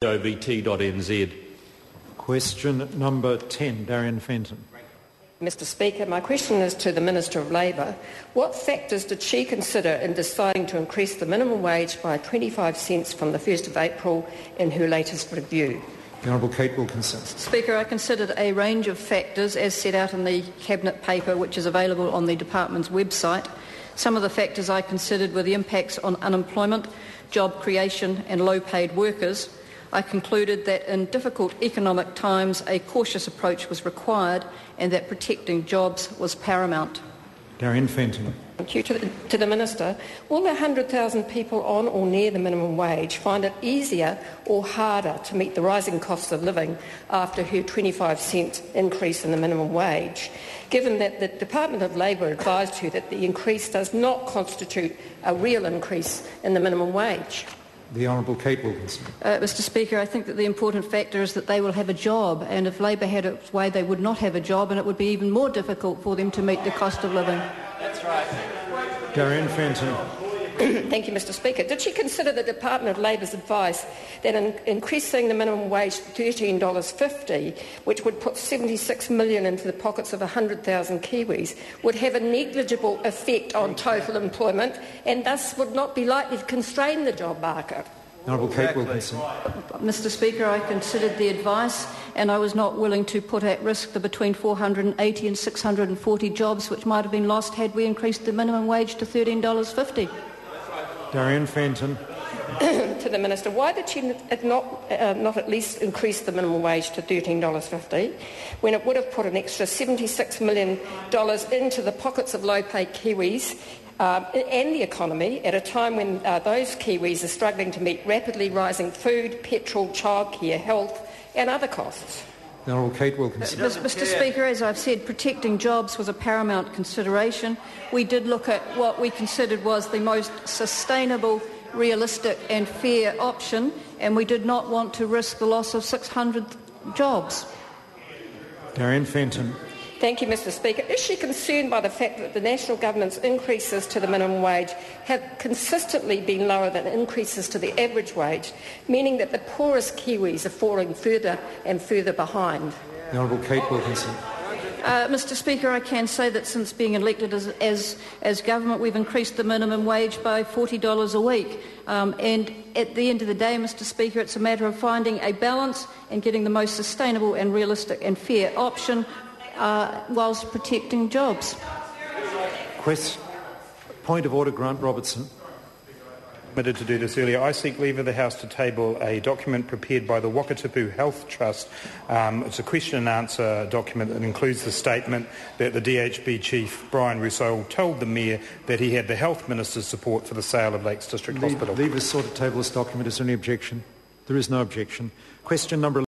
OVT.NZ. Question number 10, Darien Fenton. Mr Speaker, my question is to the Minister of Labour. What factors did she consider in deciding to increase the minimum wage by 25 cents from the 1st of April in her latest review? The Honourable Kate Wilkinson. Speaker, I considered a range of factors as set out in the Cabinet paper, which is available on the Department's website. Some of the factors I considered were the impacts on unemployment, job creation and low-paid workers. I concluded that in difficult economic times a cautious approach was required and that protecting jobs was paramount. Darien Fenton. Thank you. To the Minister, will the 100,000 people on or near the minimum wage find it easier or harder to meet the rising costs of living after her 25-cent increase in the minimum wage, given that the Department of Labour advised her that the increase does not constitute a real increase in the minimum wage? The Honourable Kate Wilkinson. Mr Speaker, I think that the important factor is that they will have a job, and if Labour had its way they would not have a job and it would be even more difficult for them to meet the cost of living. That's right. Darien Fenton. Thank you, Mr Speaker. Did she consider the Department of Labour's advice that in increasing the minimum wage to $13.50, which would put $76 million into the pockets of 100,000 Kiwis, would have a negligible effect on total employment and thus would not be likely to constrain the job market? Honourable Kate Wilkinson. Mr Speaker, I considered the advice and I was not willing to put at risk the between 480 and 640 jobs which might have been lost had we increased the minimum wage to $13.50. Darien Fenton. To the Minister, why did she not at least increase the minimum wage to $13.50 when it would have put an extra $76 million into the pockets of low-paid Kiwis and the economy at a time when those Kiwis are struggling to meet rapidly rising food, petrol, childcare, health and other costs? The Honourable Kate Wilkinson. Mr Speaker, as I've said, protecting jobs was a paramount consideration. We did look at what we considered was the most sustainable, realistic and fair option, and we did not want to risk the loss of 600 jobs. Darien Fenton. Thank you, Mr Speaker. Is she concerned by the fact that the National Government's increases to the minimum wage have consistently been lower than increases to the average wage, meaning that the poorest Kiwis are falling further and further behind? The Honourable Kate Wilkinson. Mr Speaker, I can say that since being elected as government, we've increased the minimum wage by $40 a week. And at the end of the day, Mr Speaker, it's a matter of finding a balance and getting the most sustainable and realistic and fair option whilst protecting jobs. Point of order, Grant Robertson. Permitted to do this earlier. I seek leave of the House to table a document prepared by the Wakatipu Health Trust. It's a question and answer document that includes the statement that the DHB Chief, Brian Rousseau, told the Mayor that he had the Health Minister's support for the sale of Lakes District Hospital. Leave us sort of table this document. Is there any objection? There is no objection. Question number